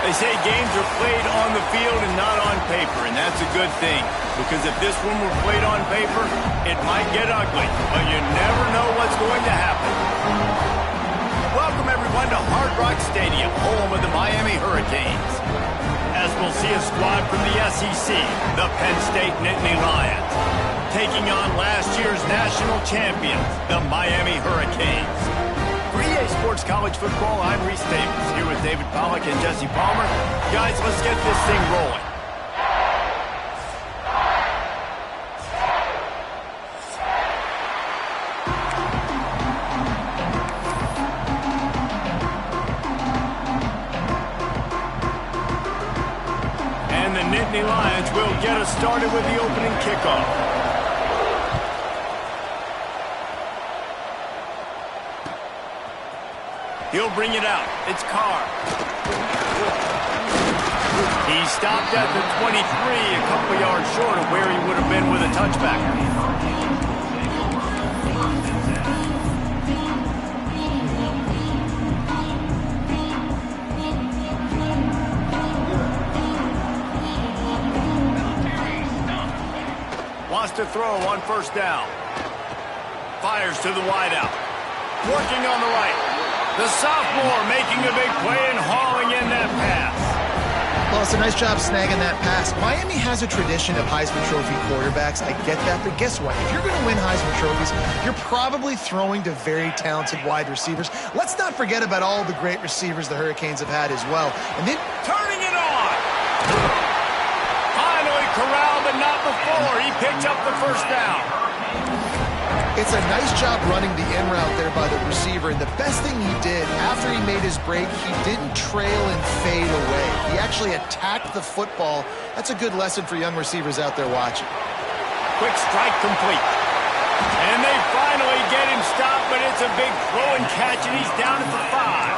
They say games are played on the field and not on paper, and that's a good thing. Because if this one were played on paper, it might get ugly, but you never know what's going to happen. Welcome, everyone, to Hard Rock Stadium, home of the Miami Hurricanes. As we'll see a squad from the SEC, the Penn State Nittany Lions, taking on last year's national champions, the Miami Hurricanes. For EA Sports College Football, I'm Reese Davis, here with David Pollack and Jesse Palmer. Guys, let's get this thing rolling. And the Nittany Lions will get us started with the opening kickoff. He'll bring it out. It's Carr. He stopped at the 23, a couple yards short of where he would have been with a touchback. Wants to throw on first down. Fires to the wideout. Working on the right. The sophomore making a big play and hauling in that pass. Well, it's a nice job snagging that pass. Miami has a tradition of Heisman Trophy quarterbacks. I get that, but guess what? If you're going to win Heisman Trophies, you're probably throwing to very talented wide receivers. Let's not forget about all the great receivers the Hurricanes have had as well. And then turning it on. Finally corralled, but not before. He picked up the first down. It's a nice job running the in route there by the receiver, and the best thing he did after he made his break, he didn't trail and fade away. He actually attacked the football. That's a good lesson for young receivers out there watching. Quick strike complete. And they finally get him stopped, but it's a big throw and catch, and he's down at the 5.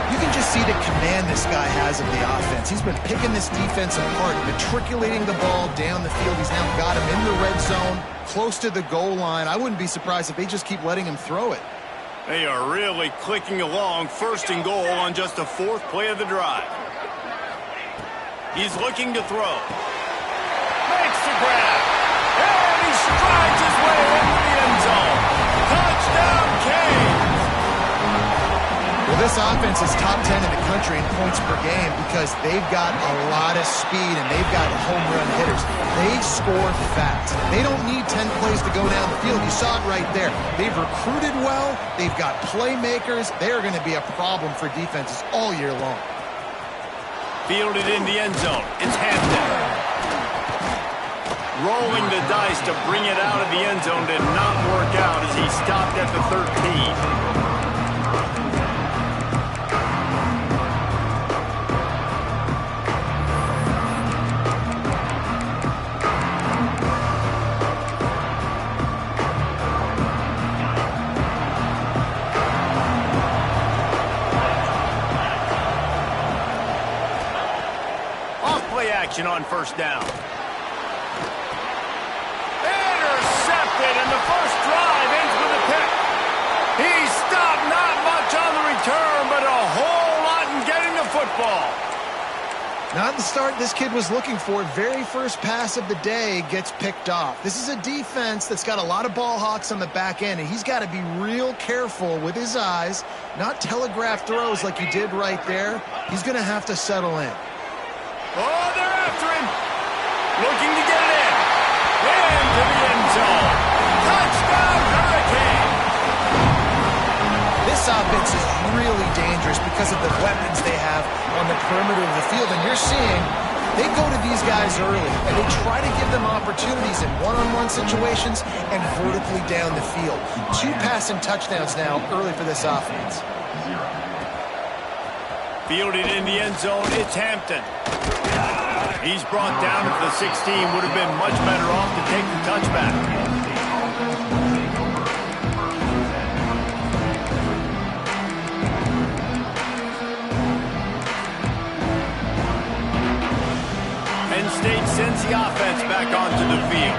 You can just see the command this guy has of the offense. He's been picking this defense apart, matriculating the ball down the field. He's now got him in the red zone, close to the goal line. I wouldn't be surprised if they just keep letting him throw it. They are really clicking along, first and goal on just the 4th play of the drive. He's looking to throw. Makes the grab. And he strides his way into the end zone. Touchdown, Canes! Well, this offense is top 10 in the country in points per game because they've got a lot of speed and they've got home run hitters. They score fast. They don't need 10 plays to go down the field. You saw it right there. They've recruited well. They've got playmakers. They're going to be a problem for defenses all year long. Fielded in the end zone. It's Hampton. Rolling the dice to bring it out of the end zone did not work out as he stopped at the 13. On first down. Intercepted, and the first drive ends with a pick. He stopped not much on the return, but a whole lot in getting the football. Not the start this kid was looking for. Very first pass of the day gets picked off. This is a defense that's got a lot of ball hawks on the back end, and he's got to be real careful with his eyes, not telegraph throws like he did right there. He's going to have to settle in. Oh, they're after him. Looking to get it in. Into the end zone. Touchdown, Hurricane. This offense is really dangerous because of the weapons they have on the perimeter of the field. And you're seeing they go to these guys early, and they try to give them opportunities in one-on-one situations and vertically down the field. 2 passing touchdowns now early for this offense. Fielded in the end zone, it's Hampton. He's brought down at the 16. Would have been much better off to take the touchback. Penn State sends the offense back onto the field.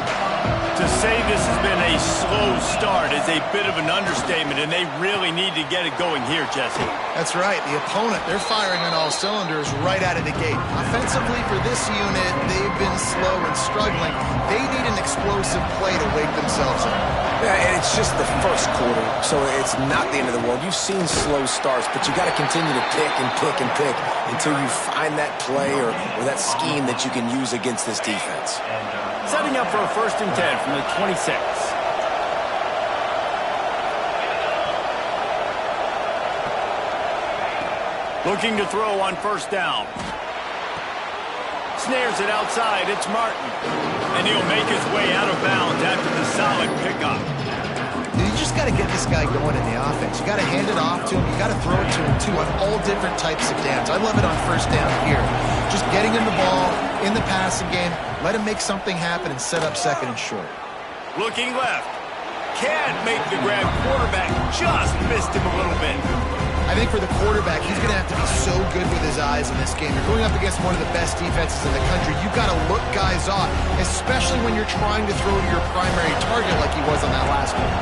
To say this has been a slow start is a bit of an understatement, and they really need to get it going here, Jesse. That's right. The opponent, they're firing on all cylinders right out of the gate. Offensively for this unit, they've been slow and struggling. They need an explosive play to wake themselves up. Yeah, and it's just the first quarter, so it's not the end of the world. You've seen slow starts, but you got to continue to pick and pick and pick until you find that play or that scheme that you can use against this defense. Setting up for a 1st and 10 from the 26. Looking to throw on 1st down. Snares it outside. It's Martin. And he'll make his way out of bounds after the solid pickup. You just got to get this guy going in the offense. You got to hand it off to him. You got to throw it to him, too, on all different types of downs. I love it on 1st down here. Just getting him the ball in the passing game. Let him make something happen and set up 2nd and short. Looking left. Can't make the grab. Quarterback just missed him a little bit. I think for the quarterback, he's going to have to be so good with his eyes in this game. You're going up against one of the best defenses in the country. You've got to look guys off, especially when you're trying to throw to your primary target like he was on that last one.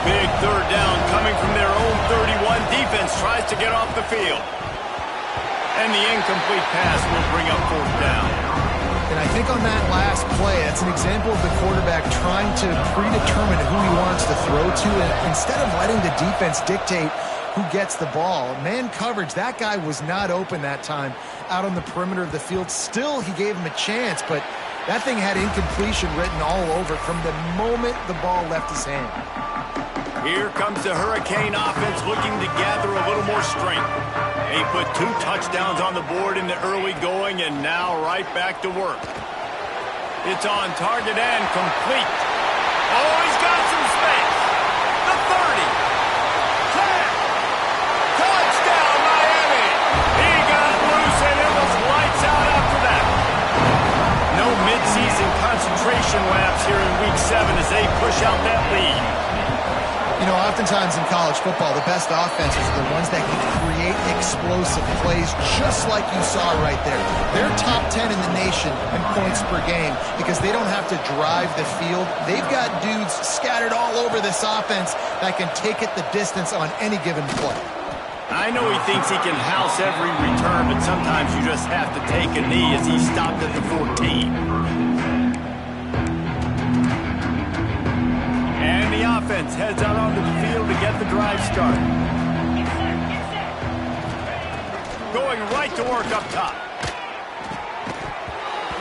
Big 3rd down coming from their own 31. Defense tries to get off the field. And the incomplete pass will bring up 4th down. And I think on that last play, that's an example of the quarterback trying to predetermine who he wants to throw to. And instead of letting the defense dictate who gets the ball, man coverage, that guy was not open that time out on the perimeter of the field. Still, he gave him a chance, but that thing had incompletion written all over from the moment the ball left his hand. Here comes the Hurricane offense looking to gather a little more strength. They put 2 touchdowns on the board in the early going, and now right back to work. It's on target and complete. Oh, he's got some space. The 30. Touchdown, Miami. He got loose, and it was lights out after that. No midseason concentration laps here in Week 7 as they push out that lead. You know, oftentimes in college football, the best offenses are the ones that can create explosive plays, just like you saw right there. They're top 10 in the nation in points per game because they don't have to drive the field. They've got dudes scattered all over this offense that can take it the distance on any given play. I know he thinks he can house every return, but sometimes you just have to take a knee as he stopped at the 14. And the offense heads out onto the field to get the drive started. Going right to work up top.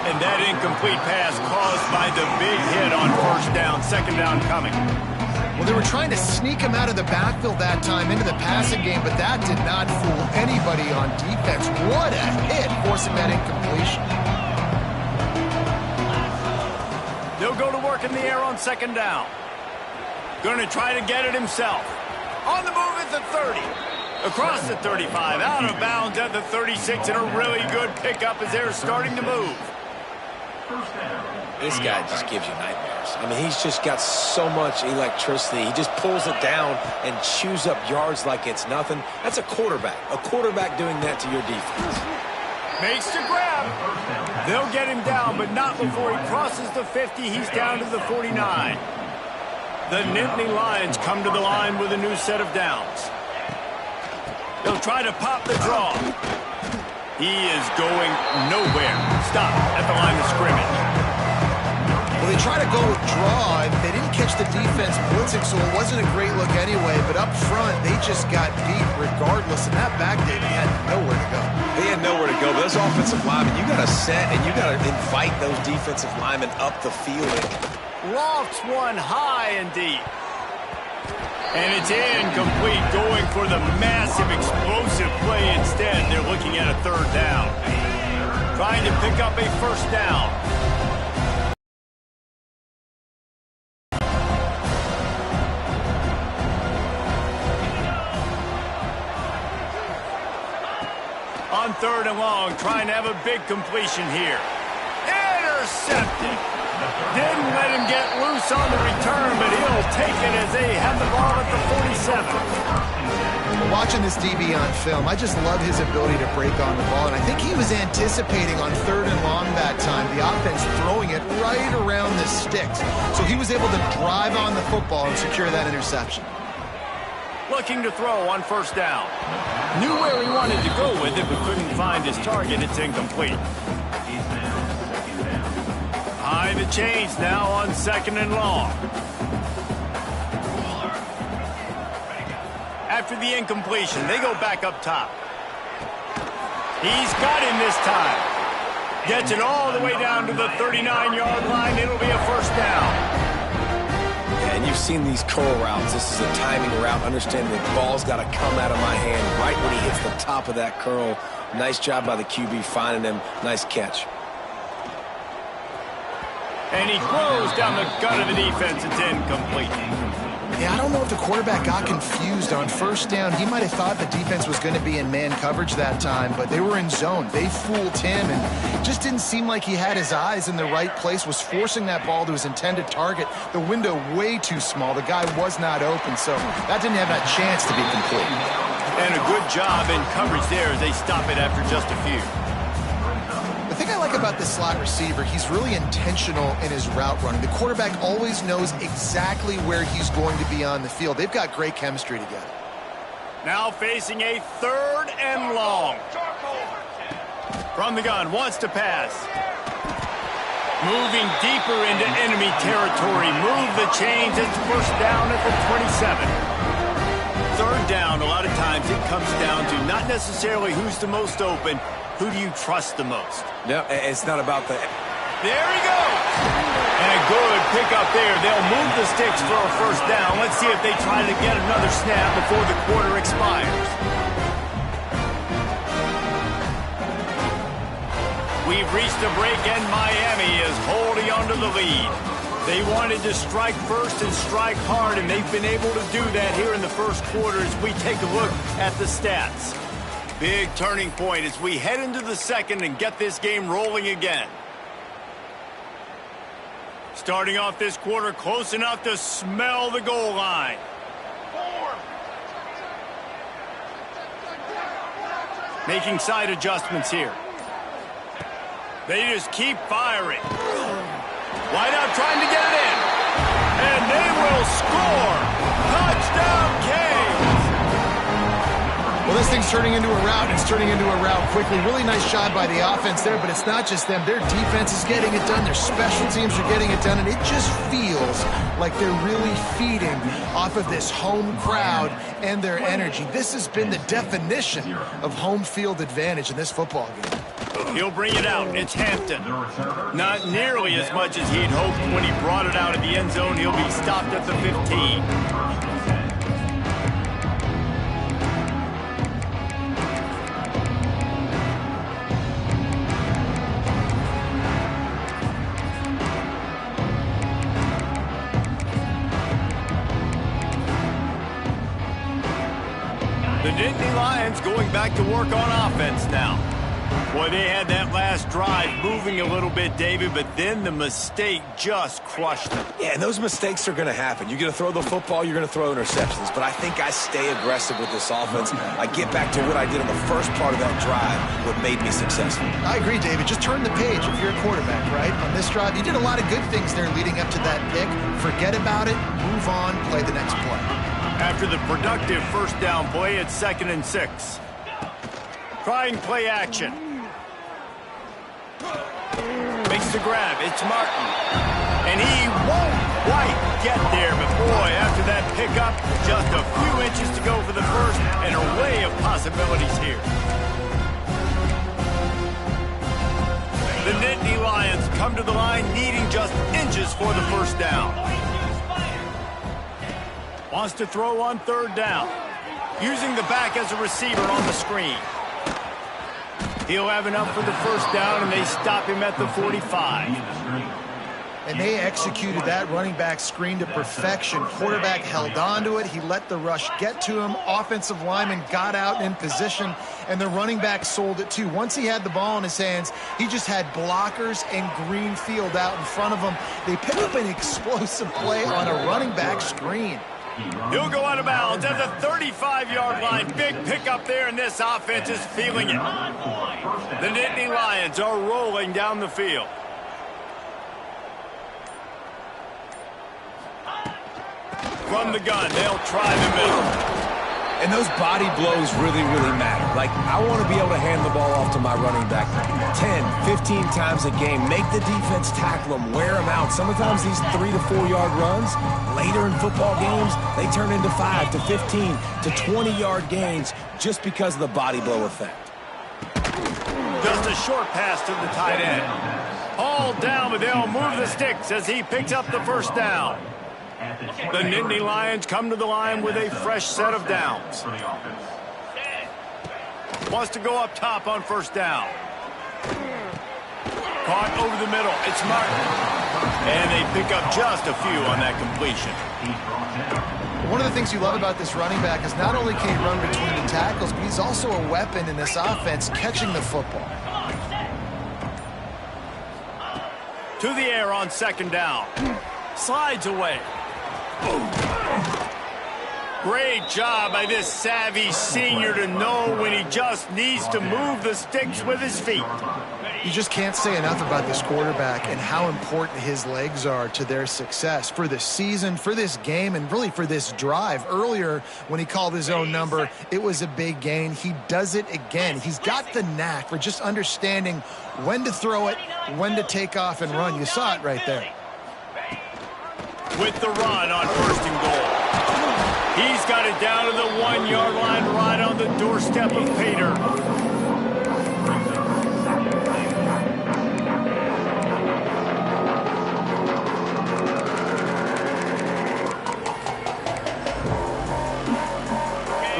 And that incomplete pass caused by the big hit on 1st down, 2nd down coming. Well, they were trying to sneak him out of the backfield that time into the passing game, but that did not fool anybody on defense. What a hit, forcing that incompletion. They'll go to work in the air on 2nd down. Going to try to get it himself. On the move at the 30. Across the 35. Out of bounds at the 36. And a really good pickup as they're starting to move. This guy just gives you nightmares. I mean, he's just got so much electricity. He just pulls it down and chews up yards like it's nothing. That's a quarterback. A quarterback doing that to your defense. Makes the grab. They'll get him down, but not before he crosses the 50. He's down to the 49. The Nittany Lions come to the line with a new set of downs. They'll try to pop the draw. He is going nowhere. Stop at the line of scrimmage. Well, they try to go with draw, and they didn't catch the defense blitzing, so it wasn't a great look anyway. But up front, they just got beat regardless, and that back David had nowhere to go. He had nowhere to go, but those offensive linemen, you got to set and you got to invite those defensive linemen up the field. Lofts one high and deep. And it's incomplete, going for the massive explosive play instead. They're looking at a 3rd down. Trying to pick up a 1st down. On 3rd and long, trying to have a big completion here. Intercepted. Didn't let him get loose on the return, but he'll take it as they have the ball at the 47. Watching this DB on film, I just love his ability to break on the ball, and I think he was anticipating on 3rd and long that time, the offense throwing it right around the sticks. So he was able to drive on the football and secure that interception. Looking to throw on 1st down. Knew where he wanted to go with it, but couldn't find his target. It's incomplete. Behind the chains now on 2nd and long. After the incompletion, they go back up top. He's got him this time. Gets it all the way down to the 39-yard line. It'll be a 1st down. And you've seen these curl routes. This is a timing route. Understand the ball's got to come out of my hand right when he hits the top of that curl. Nice job by the QB finding him. Nice catch. And he throws down the gut of the defense. It's incomplete. Yeah, I don't know if the quarterback got confused on 1st down. He might have thought the defense was going to be in man coverage that time, but they were in zone. They fooled him, and it just didn't seem like he had his eyes in the right place, was forcing that ball to his intended target. The window way too small. The guy was not open, so that didn't have that chance to be complete. And a good job in coverage there as they stop it after just a few. The thing I like about this slot receiver, he's really intentional in his route running. The quarterback always knows exactly where he's going to be on the field. They've got great chemistry together. Now facing a 3rd and long. From the gun, wants to pass. Moving deeper into enemy territory. Move the chains. It's 1st down at the 27. 3rd down, a lot of times it comes down to not necessarily who's the most open, who do you trust the most? No, it's not about that. There he goes. And a good pickup there. They'll move the sticks for a 1st down. Let's see if they try to get another snap before the quarter expires. We've reached a break, and Miami is holding onto the lead. They wanted to strike first and strike hard, and they've been able to do that here in the 1st quarter as we take a look at the stats. Big turning point as we head into the 2nd and get this game rolling again. Starting off this quarter close enough to smell the goal line. Making side adjustments here. They just keep firing. Wide out trying to get it in. And they will score. Touchdown, Canes. Well, this thing's turning into a rout, and it's turning into a rout quickly. Really nice job by the offense there, but it's not just them. Their defense is getting it done. Their special teams are getting it done, and it just feels like they're really feeding off of this home crowd and their energy. This has been the definition of home field advantage in this football game. He'll bring it out. It's Hampton. Not nearly as much as he'd hoped when he brought it out of the end zone. He'll be stopped at the 15. The Nittany Lions going back to work on offense now. Boy, they had that last drive moving a little bit, David, but then the mistake just crushed them. Yeah, and those mistakes are going to happen. You're going to throw the football, you're going to throw interceptions. But I think I stay aggressive with this offense. I get back to what I did on the first part of that drive, what made me successful. I agree, David. Just turn the page if you're a quarterback, right? On this drive, you did a lot of good things there leading up to that pick. Forget about it, move on, play the next play. After the productive 1st down play, it's 2nd and 6. Trying play action. Makes the grab. It's Martin. And he won't quite get there. But boy, after that pickup, just a few inches to go for the 1st, and an array of possibilities here. The Nittany Lions come to the line needing just inches for the 1st down. Wants to throw on 3rd down. Using the back as a receiver on the screen. He'll have enough for the 1st down, and they stop him at the 45. And they executed that running back screen to perfection. Quarterback held on to it. He let the rush get to him. Offensive lineman got out in position, and the running back sold it too. Once he had the ball in his hands, he just had blockers and green field out in front of him. They picked up an explosive play on a running back screen. He'll go out of bounds at the 35-yard line. Big pickup there, and this offense is feeling it. The Nittany Lions are rolling down the field. From the gun, they'll try the middle. And those body blows really, really matter. Like, I want to be able to hand the ball off to my running back 10, 15 times a game. Make the defense tackle them, wear them out. Sometimes these 3 to 4 yard runs, later in football games, they turn into 5 to 15 to 20-yard gains just because of the body blow effect. Just a short pass to the tight end. All down, but they'll move the sticks as he picks up the first down. The Nittany Lions come to the line with a fresh set of downs. Wants to go up top on first down. Caught over the middle. It's Martin. And they pick up just a few on that completion. One of the things you love about this running back is not only can he run between the tackles, but he's also a weapon in this offense catching the football. To the air on second down. Slides away. Great job by this savvy senior to know when he just needs to move the sticks with his feet. You just can't say enough about this quarterback and how important his legs are to their success for this season, for this game, and really for this drive. Earlier, when he called his own number, it was a big gain. He does it again. He's got the knack for just understanding when to throw it, when to take off and run. You saw it right there. With the run on first and goal. He's got it down to the 1 yard line right on the doorstep of Pater.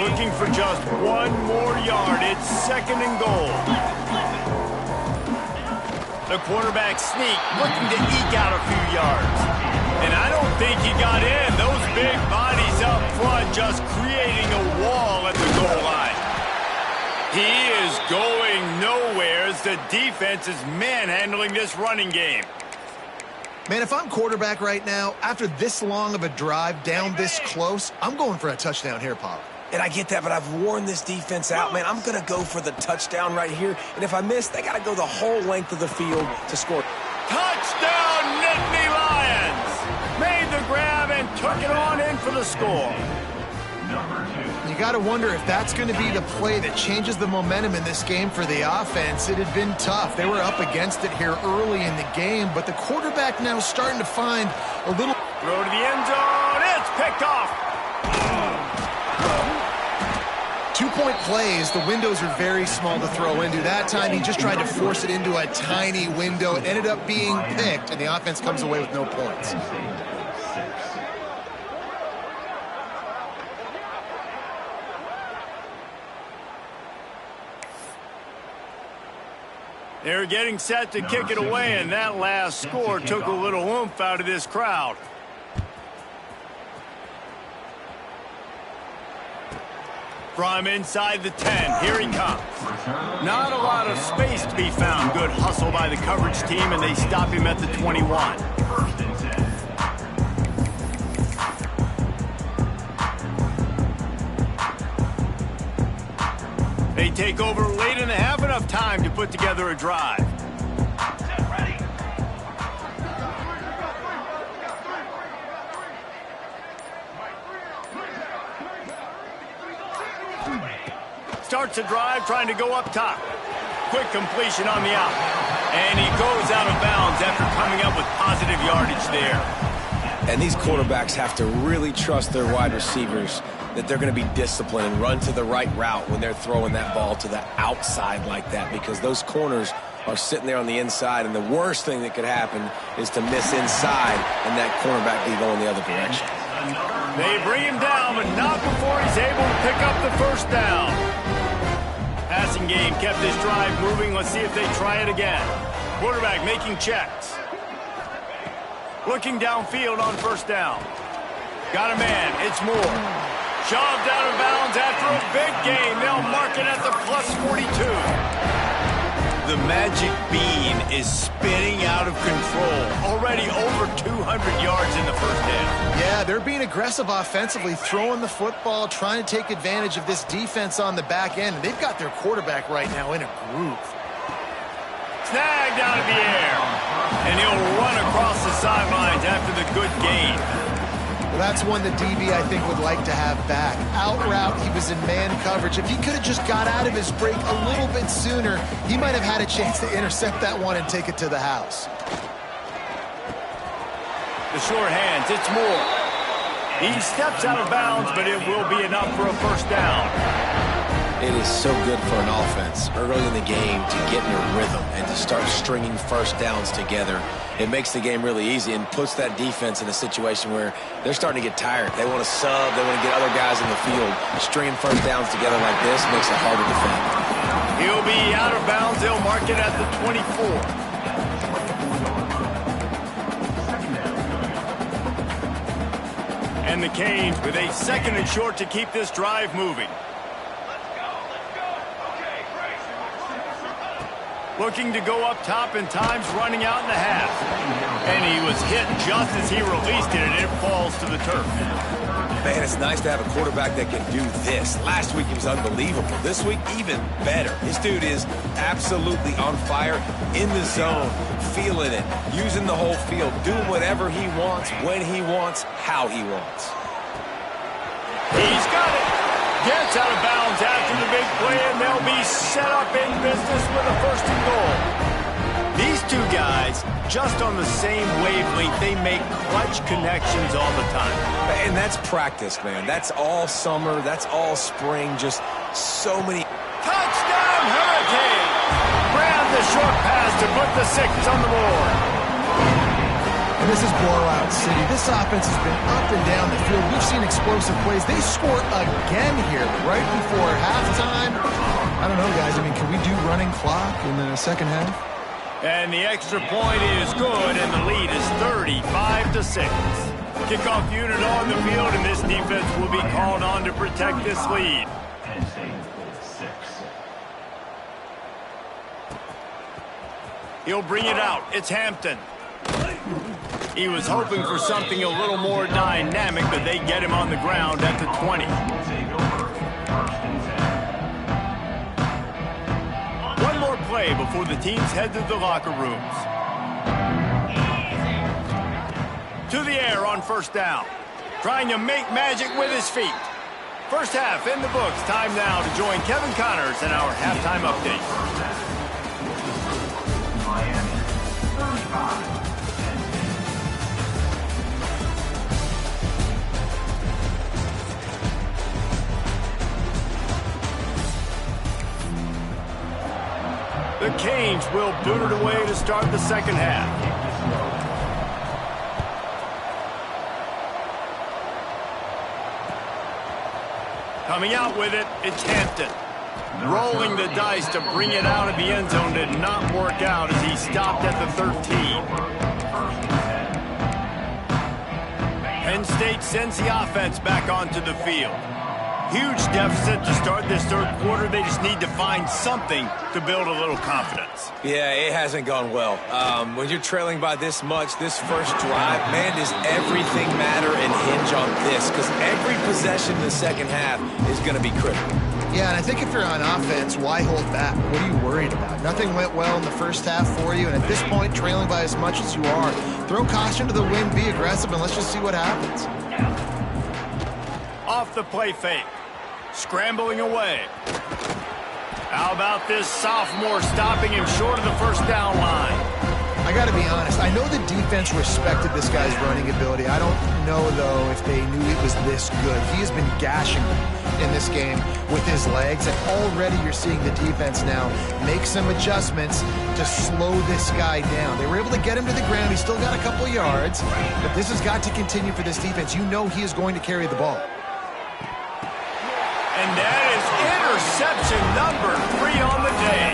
Looking for just 1 more yard. It's second and goal. The quarterback sneak, looking to eke out a few yards. And I don't think he got in. Those big bodies up front just creating a wall at the goal line. He is going nowhere as the defense is manhandling this running game. Man, if I'm quarterback right now, after this long of a drive down this close, I'm going for a touchdown here, Paul. And I get that, but I've worn this defense out, man. I'm going to go for the touchdown right here. And if I miss, they got to go the whole length of the field to score. Touchdown, Nittany Lions! Made the grab and took it on in for the score. You got to wonder if that's going to be the play that changes the momentum in this game for the offense. It had been tough. They were up against it here early in the game, but the quarterback now starting to find a little... Throw to the end zone. It's picked off. 2-point plays, the windows are very small to throw into. That time, he just tried to force it into a tiny window. It ended up being picked, and the offense comes away with no points. They're getting set to kick it away, and that last score took a little oomph out of this crowd. From inside the 10, here he comes. Not a lot of space to be found. Good hustle by the coverage team, and they stop him at the 21. They take over late and have enough time to put together a drive. Starts a drive trying to go up top. Quick completion on the out. And he goes out of bounds after coming up with positive yardage there. And these quarterbacks have to really trust their wide receivers that they're going to be disciplined and run to the right route when they're throwing that ball to the outside like that, because those corners are sitting there on the inside, and the worst thing that could happen is to miss inside and that cornerback be going the other direction. They bring him down, but not before he's able to pick up the first down. Passing game kept this drive moving. Let's see if they try it again. Quarterback making checks. Looking downfield on first down. Got a man. It's Moore. Shoved out of bounds after a big gain. They'll mark it at the +42. The magic bean is spinning out of control. Already over 200 yards in the first half. Yeah, they're being aggressive offensively, throwing the football, trying to take advantage of this defense on the back end. They've got their quarterback right now in a groove. Snagged out of the air. And he'll run across the sidelines after the good gain. Well, that's one the DB, I think, would like to have back. Out route, he was in man coverage. If he could have just got out of his break a little bit sooner, he might have had a chance to intercept that one and take it to the house. The short hands, it's Moore. He steps out of bounds, but it will be enough for a first down. It is so good for an offense early in the game to get in a rhythm and to start stringing first downs together. It makes the game really easy and puts that defense in a situation where they're starting to get tired. They want to sub. They want to get other guys in the field. Stringing first downs together like this makes it hard to defend. He'll be out of bounds. They'll mark it at the 24. And the Canes with a second and short to keep this drive moving. Looking to go up top and time's running out in the half. And he was hit just as he released it, and it falls to the turf. Man, it's nice to have a quarterback that can do this. Last week he was unbelievable. This week, even better. This dude is absolutely on fire, in the zone, feeling it, using the whole field, doing whatever he wants, when he wants, how he wants. He's got it. Gets out of bounds after the big play, and they'll be set up in business with a first and goal. These two guys, just on the same wavelength, they make clutch connections all the time. And that's practice, man. That's all summer. That's all spring. Just so many. Touchdown, Hurricane! Grab the short pass to put the 6 on the board. And this is blowout city. This offense has been up and down the field. We've seen explosive plays. They score again here right before halftime. I don't know, guys. I mean, can we do running clock in the second half? And the extra point is good, and the lead is 35-6. Kickoff unit on the field, and this defense will be called on to protect this lead. He'll bring it out. It's Hampton. He was hoping for something a little more dynamic, but they get him on the ground at the 20. One more play before the teams head to the locker rooms. To the air on first down. Trying to make magic with his feet. First half in the books. Time now to join Kevin Connors in our halftime update. The Canes will boot it away to start the second half. Coming out with it, it's Hampton. Rolling the dice to bring it out of the end zone did not work out as he stopped at the 13. Penn State sends the offense back onto the field. Huge deficit to start this third quarter. They just need to find something to build a little confidence. Yeah, it hasn't gone well. When you're trailing by this much, this first drive, man, does everything matter and hinge on this? Because every possession in the second half is going to be critical. Yeah, and I think if you're on offense, why hold back? What are you worried about? Nothing went well in the first half for you, and at this point, trailing by as much as you are, throw caution to the wind, be aggressive, and let's just see what happens. Off the play fake. Scrambling away. How about this sophomore stopping him short of the first down line? I got to be honest. I know the defense respected this guy's running ability. I don't know, though, if they knew it was this good. He has been gashing them in this game with his legs, and already you're seeing the defense now make some adjustments to slow this guy down. They were able to get him to the ground. He's still got a couple of yards, but this has got to continue for this defense. You know he is going to carry the ball. And that is interception number 3 on the day.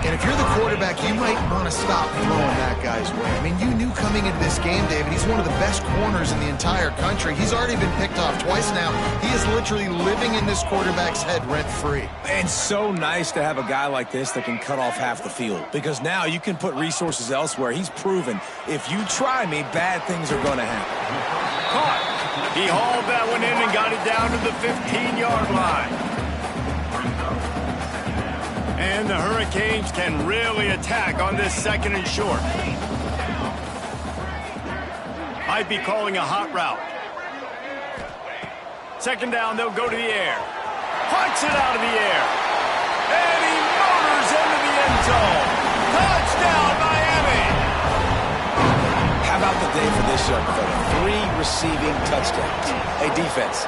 And if you're the quarterback, quarterback, you might want to stop throwing that guy's way. I mean, you knew coming into this game, David, he's one of the best corners in the entire country. He's already been picked off twice now. He is literally living in this quarterback's head rent-free. And so nice to have a guy like this that can cut off half the field, because now you can put resources elsewhere. He's proven if you try me, bad things are going to happen. Caught. He hauled that one in and got it down to the 15-yard line. And the Hurricanes can really attack on this second and short. Might be calling a hot route. Second down, they'll go to the air. Punts it out of the air. And he motors into the end zone. Touchdown, Miami! How about the day for this young fella? 3 receiving touchdowns. Hey, defense,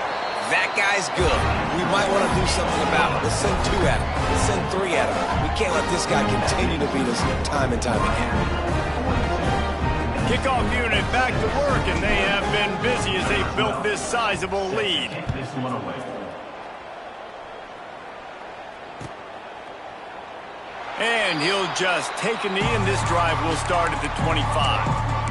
that guy's good. We might want to do something about it. Let's send 2 at him. Let's send 3 at him. We can't let this guy continue to beat us time and time again. Kickoff unit back to work, and they have been busy as they built this sizable lead. And he'll just take a knee, and this drive will start at the 25.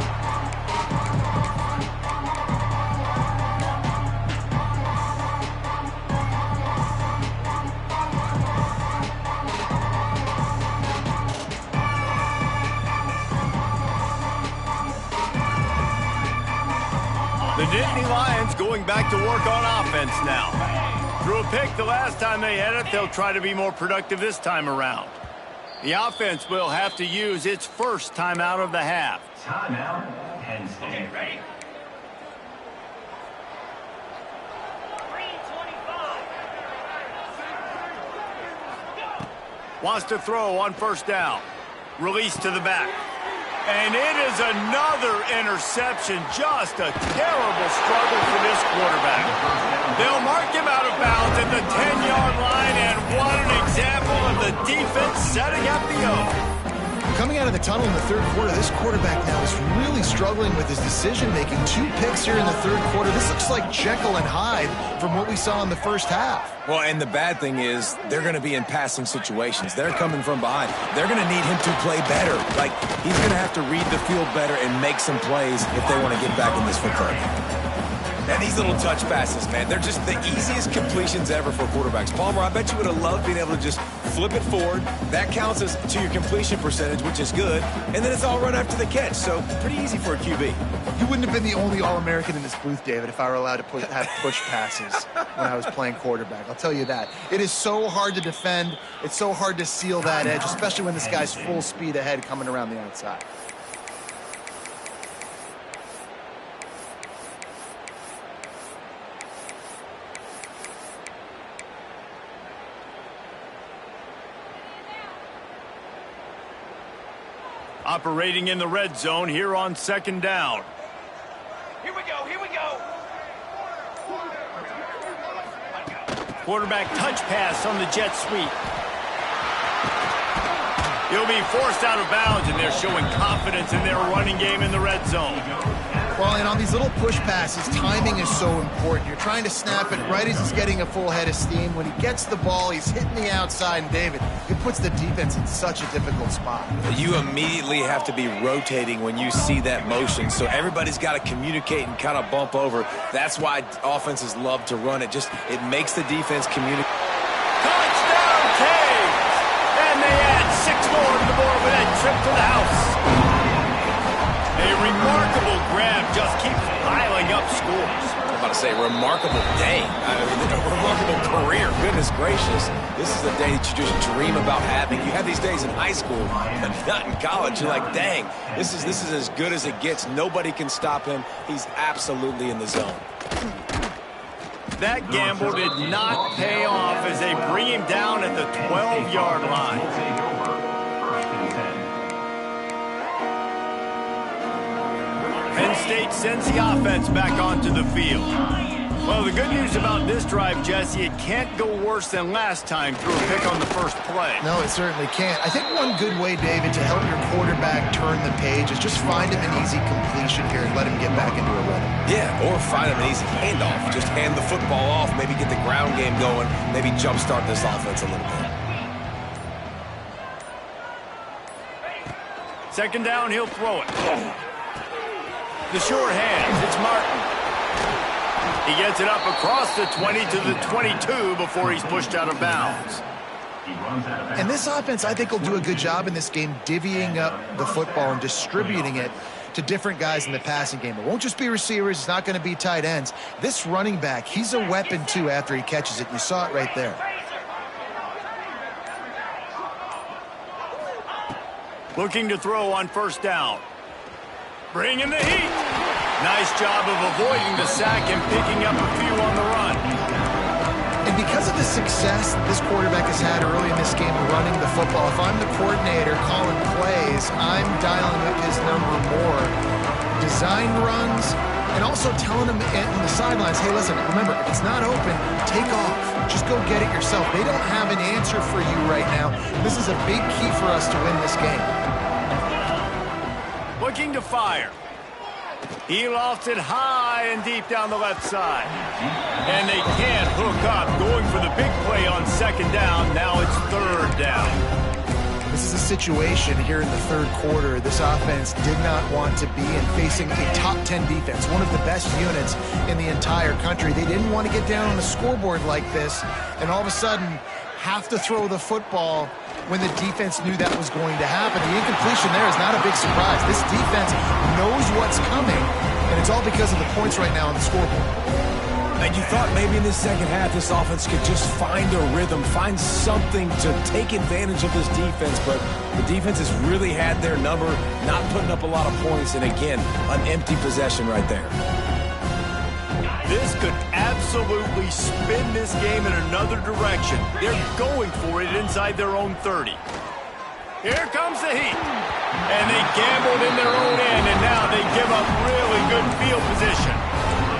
The Nittany Lions going back to work on offense now. Threw a pick the last time they had it. They'll try to be more productive this time around. The offense will have to use its first timeout of the half. Timeout, Penn State. Okay, ready? Wants to throw on first down. Release to the back. And it is another interception. Just a terrible struggle for this quarterback. They'll mark him out of bounds at the 10-yard line, and what an example of the defense setting up the O. Coming out of the tunnel in the third quarter, this quarterback now is really struggling with his decision-making. 2 picks here in the third quarter. This looks like Jekyll and Hyde from what we saw in the first half. Well, and the bad thing is they're going to be in passing situations. They're coming from behind. They're going to need him to play better. Like, he's going to have to read the field better and make some plays if they want to get back in this football game. And these little touch passes, man, they're just the easiest completions ever for quarterbacks. Palmer, I bet you would have loved being able to just flip it forward. That counts as to your completion percentage, which is good. And then it's all run after the catch, so pretty easy for a QB. You wouldn't have been the only All-American in this booth, David, if I were allowed to have push passes when I was playing quarterback. I'll tell you that. It is so hard to defend. It's so hard to seal that edge, especially when this guy's full speed ahead coming around the outside. Operating in the red zone here on second down. Here we go, here we go. Quarterback touch pass on the jet sweep. He'll be forced out of bounds, and they're showing confidence in their running game in the red zone. Well, and on these little push passes, timing is so important. You're trying to snap it right as he's getting a full head of steam. When he gets the ball, he's hitting the outside, and David, it puts the defense in such a difficult spot. You immediately have to be rotating when you see that motion, so everybody's got to communicate and kind of bump over. That's why offenses love to run it. It makes the defense communicate. Touchdown, Canes! And they add 6 more to the board with that trip to the house. A remarkable grab just keeps piling up scores. I'm about to say remarkable day. A remarkable career. Goodness gracious. This is a day that you just dream about having. You have these days in high school, but not in college. You're like, dang, this is as good as it gets. Nobody can stop him. He's absolutely in the zone. That gamble did not pay off as they bring him down at the 12-yard line. Penn State sends the offense back onto the field. Well, the good news about this drive, Jesse, it can't go worse than last time through a pick on the first play. No, it certainly can't. I think one good way, David, to help your quarterback turn the page is just find him an easy completion here and let him get back into a rhythm. Yeah, or find him an easy handoff. Just hand the football off, maybe get the ground game going, maybe jumpstart this offense a little bit. Second down, he'll throw it. The short hands, it's Martin. He gets it up across the 20 to the 22 before he's pushed out of bounds. And this offense, I think, will do a good job in this game divvying up the football and distributing it to different guys in the passing game. It won't just be receivers. It's not going to be tight ends. This running back, he's a weapon, too, after he catches it. You saw it right there. Looking to throw on first down. Bringing the heat. Nice job of avoiding the sack and picking up a few on the run. And because of the success this quarterback has had early in this game running the football, if I'm the coordinator calling plays, I'm dialing up his number more. Design runs, and also telling him in the sidelines, hey, listen, remember, if it's not open, take off. Just go get it yourself. They don't have an answer for you right now. This is a big key for us to win this game. Looking to fire. He lofts it high and deep down the left side. And they can't hook up, going for the big play on second down. Now it's third down. This is a situation here in the third quarter this offense did not want to be in, facing a top 10 defense, one of the best units in the entire country. They didn't want to get down on the scoreboard like this and all of a sudden have to throw the football when the defense knew that was going to happen. The incompletion there is not a big surprise. This defense knows what's coming, and it's all because of the points right now on the scoreboard. And you thought maybe in this second half this offense could just find a rhythm, find something to take advantage of this defense, but the defense has really had their number, not putting up a lot of points, and again, an empty possession right there. This could absolutely spin this game in another direction. They're going for it inside their own 30. Here comes the heat. And they gambled in their own end, and now they give up really good field position.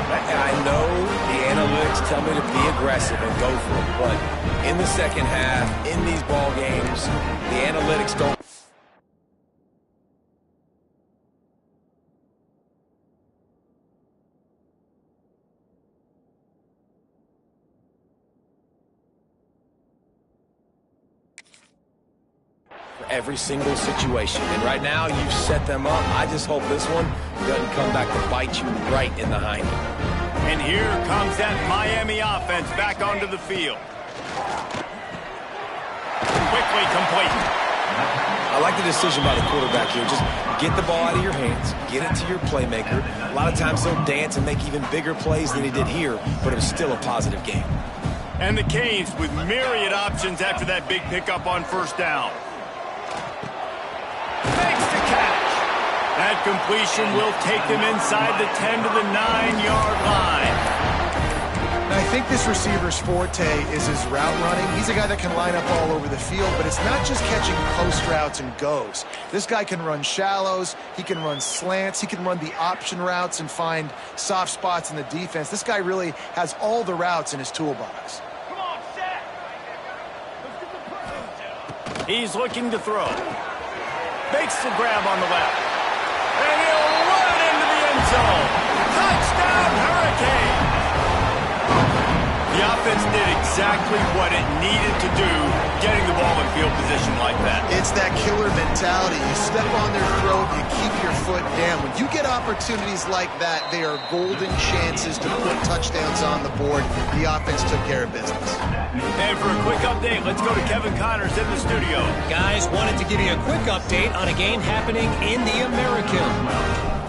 I know the analytics tell me to be aggressive and go for it, but in the second half, in these ball games, the analytics don't. Every single situation, and right now you've set them up. I just hope this one doesn't come back to bite you right in the hind end. And here comes that Miami offense back onto the field. Quickly complete. I like the decision by the quarterback here. Just get the ball out of your hands, get it to your playmaker. A lot of times he'll dance and make even bigger plays than he did here, but it was still a positive game. And the Canes with myriad options after that big pickup on first down. Makes the catch. That completion will take them inside the 10 to the 9-yard line. Now, I think this receiver's forte is his route running. He's a guy that can line up all over the field, but it's not just catching post routes and goes. This guy can run shallows, he can run slants, he can run the option routes and find soft spots in the defense. This guy really has all the routes in his toolbox. Come on, set. He's looking to throw. Makes the grab on the left. And he'll run it into the end zone. Touchdown, Hurricane! The offense did exactly what it needed to do, getting the ball in field position like that. It's that killer mentality. You step on their throat, you keep your foot down. When you get opportunities like that, they are golden chances to put touchdowns on the board. The offense took care of business. And for a quick update, let's go to Kevin Connors in the studio. Guys, wanted to give you a quick update on a game happening in the American.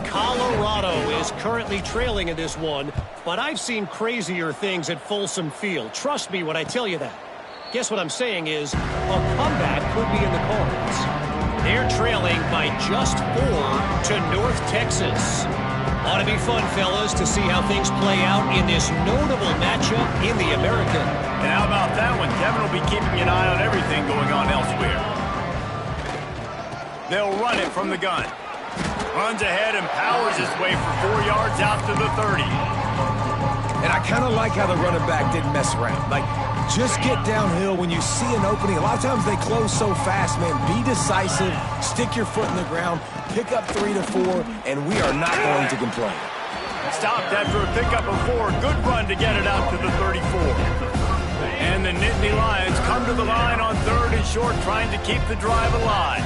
Colorado is currently trailing in this one, but I've seen crazier things at Folsom Field. Trust me when I tell you that. Guess what I'm saying is a comeback could be in the cards. They're trailing by just 4 to North Texas. Ought to be fun, fellas, to see how things play out in this notable matchup in the American. And how about that one? Kevin will be keeping an eye on everything going on elsewhere. They'll run it from the gun. Runs ahead and powers his way for 4 yards out to the 30. And I kind of like how the running back didn't mess around. Like, just get downhill when you see an opening. A lot of times they close so fast, man. Be decisive, stick your foot in the ground, pick up 3 to 4, and we are not going to complain. Stopped after a pickup of 4. Good run to get it out to the 34. And the Nittany Lions come to the line on 3rd and short, trying to keep the drive alive.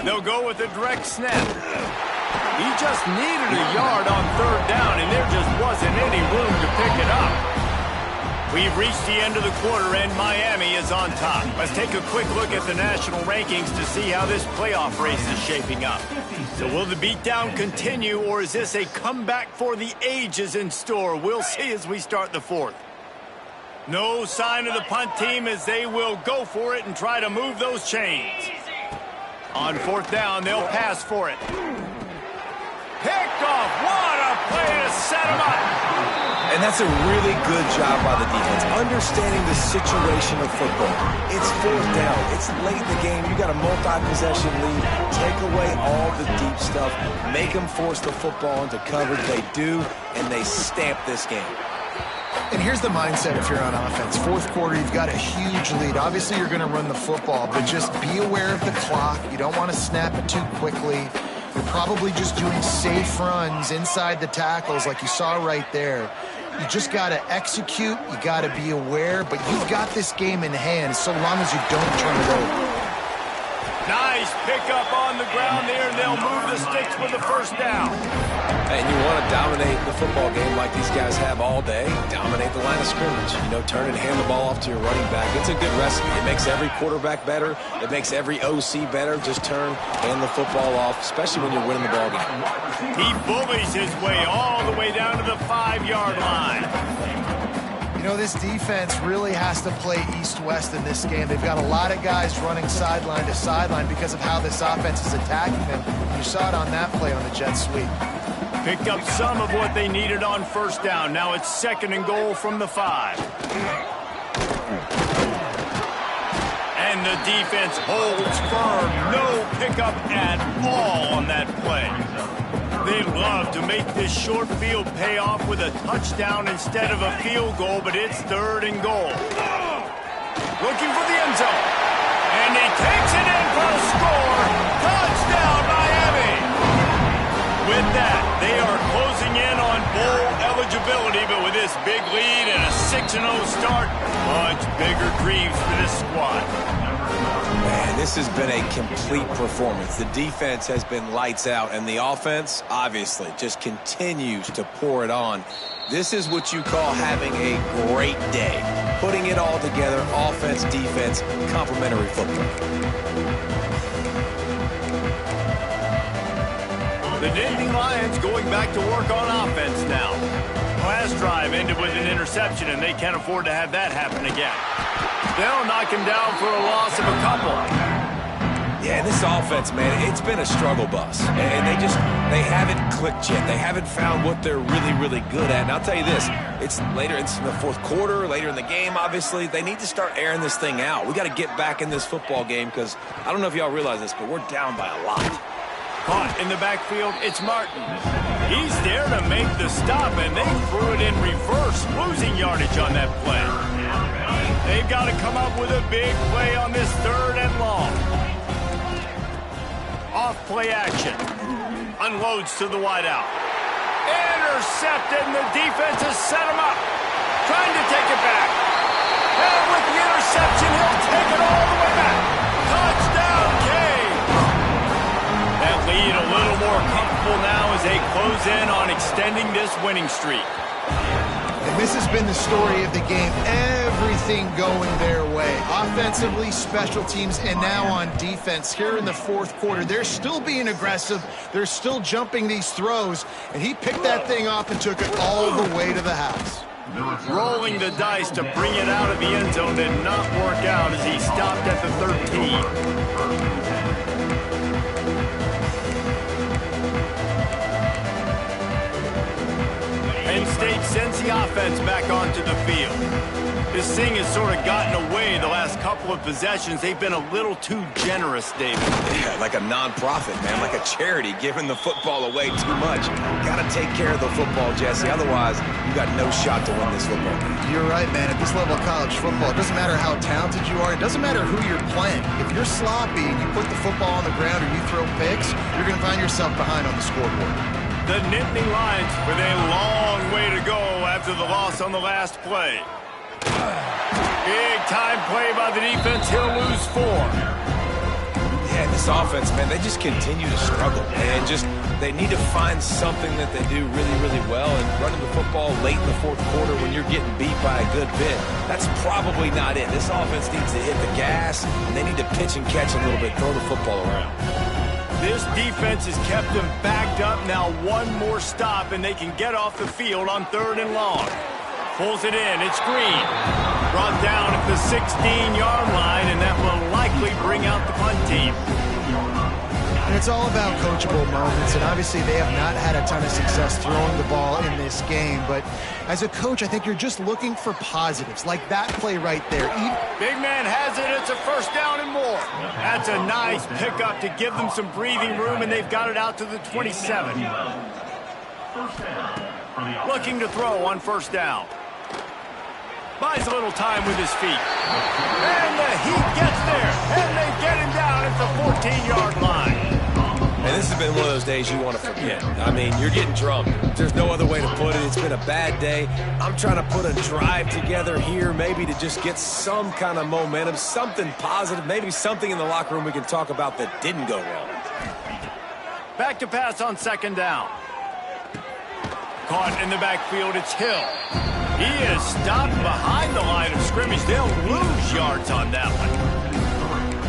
They'll go with a direct snap. He just needed a yard on third down, and there just wasn't any room to pick it up. We've reached the end of the quarter, and Miami is on top. Let's take a quick look at the national rankings to see how this playoff race is shaping up. So will the beatdown continue, or is this a comeback for the ages in store? We'll see as we start the fourth. No sign of the punt team as they will go for it and try to move those chains. On fourth down, they'll pass for it. Picked off. What a play to set him up. And that's a really good job by the defense, understanding the situation of football. It's fourth down. It's late in the game. You got a multi-possession lead. Take away all the deep stuff. Make them force the football into coverage. They do, and they stamp this game. And here's the mindset if you're on offense. Fourth quarter, you've got a huge lead. Obviously, you're going to run the football, but just be aware of the clock. You don't want to snap it too quickly. You're probably just doing safe runs inside the tackles like you saw right there. You just got to execute. You got to be aware, but you've got this game in hand so long as you don't turn it over. Nice pickup on the ground there, and they'll move the sticks for the first down. And you want to dominate the football game like these guys have all day. Dominate the line of scrimmage. You know, turn and hand the ball off to your running back. It's a good recipe. It makes every quarterback better. It makes every OC better. Just turn, hand the football off, especially when you're winning the ball game. He bullies his way all the way down to the 5-yard line. You know, this defense really has to play east-west in this game. They've got a lot of guys running sideline to sideline because of how this offense is attacking them. You saw it on that play on the jet sweep. Picked up some of what they needed on first down. Now it's 2nd and goal from the 5. And the defense holds firm. No pickup at all on that play. They'd love to make this short field pay off with a touchdown instead of a field goal, but it's 3rd and goal. Looking for the end zone. And he takes it in for a score. Touchdown, Miami. With that, they are closing in on bowl eligibility, but with this big lead and a 6-0 start, much bigger dreams for this squad. Man, this has been a complete performance. The defense has been lights out, and the offense, obviously, just continues to pour it on. This is what you call having a great day. Putting it all together, offense, defense, complementary football. The Nittany Lions going back to work on offense now. Last drive ended with an interception, and they can't afford to have that happen again. They'll knock him down for a loss of a couple. Yeah, this offense, man, it's been a struggle bus. And they haven't clicked yet. They haven't found what they're really, really good at. And I'll tell you this, it's in the fourth quarter, later in the game, obviously. They need to start airing this thing out. We got to get back in this football game because I don't know if y'all realize this, but we're down by a lot. Caught in the backfield, it's Martin. He's there to make the stop, and they threw it in reverse, losing yardage on that play. They've got to come up with a big play on this 3rd and long. Off play action. Unloads to the wideout. Intercepted, and the defense has set him up. Trying to take it back. And with the interception, he'll take it all the way back. Touchdown, Cade. That lead a little more comfortable now as they close in on extending this winning streak. And this has been the story of the game. Everything going their way. Offensively, special teams, and now on defense. Here in the fourth quarter, they're still being aggressive. They're still jumping these throws. And he picked that thing off and took it all the way to the house. Rolling the dice to bring it out of the end zone did not work out as he stopped at the 13. Penn State sends the offense back onto the field. This thing has sort of gotten away the last couple of possessions. They've been a little too generous, David. Yeah, like a non-profit, man, like a charity, giving the football away too much. Got to take care of the football, Jesse. Otherwise, you got no shot to win this football game. You're right, man. At this level of college football, it doesn't matter how talented you are. It doesn't matter who you're playing. If you're sloppy and you put the football on the ground or you throw picks, you're going to find yourself behind on the scoreboard. The Nittany Lions with a long way to go after the loss on the last play. Big time play by the defense. He'll lose 4. Yeah, This offense, man, they just continue to struggle. And they need to find something that they do really, really well. And running the football late in the fourth quarter when you're getting beat by a good bit, that's probably not it. This offense needs to hit the gas, and they need to pitch and catch a little bit, throw the football around. This defense has kept them backed up. Now one more stop, and they can get off the field on 3rd and long. Pulls it in. It's Green. Brought down at the 16-yard line, and that will likely bring out the punt team. And it's all about coachable moments, and obviously they have not had a ton of success throwing the ball in this game. But as a coach, I think you're just looking for positives, like that play right there. Big man has it. It's a 1st down and more. That's a nice pickup to give them some breathing room, and they've got it out to the 27. Looking to throw on 1st down. Buys a little time with his feet. And the Heat gets there, and they get him down at the 14-yard line. And this has been one of those days you want to forget. I mean, you're getting drunk. There's no other way to put it. It's been a bad day. I'm trying to put a drive together here, maybe to just get some kind of momentum, something positive, maybe something in the locker room we can talk about that didn't go wrong. Back to pass on 2nd down. Caught in the backfield, it's Hill. He is stopped behind the line of scrimmage. They'll lose yards on that one.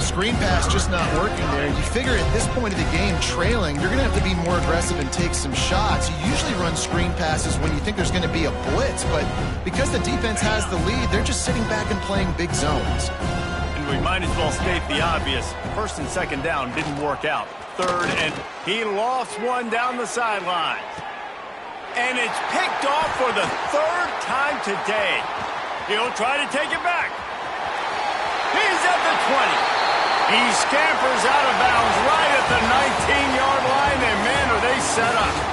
Screen pass just not working there. You figure at this point of the game, trailing, you're going to have to be more aggressive and take some shots. You usually run screen passes when you think there's going to be a blitz, but because the defense has the lead, they're just sitting back and playing big zones. And we might as well state the obvious. 1st and 2nd down didn't work out. 3rd, and he lost one down the sideline. And it's picked off for the 3rd time today. He'll try to take it back. He's at the 20. He scampers out of bounds right at the 19-yard line, and man, are they set up.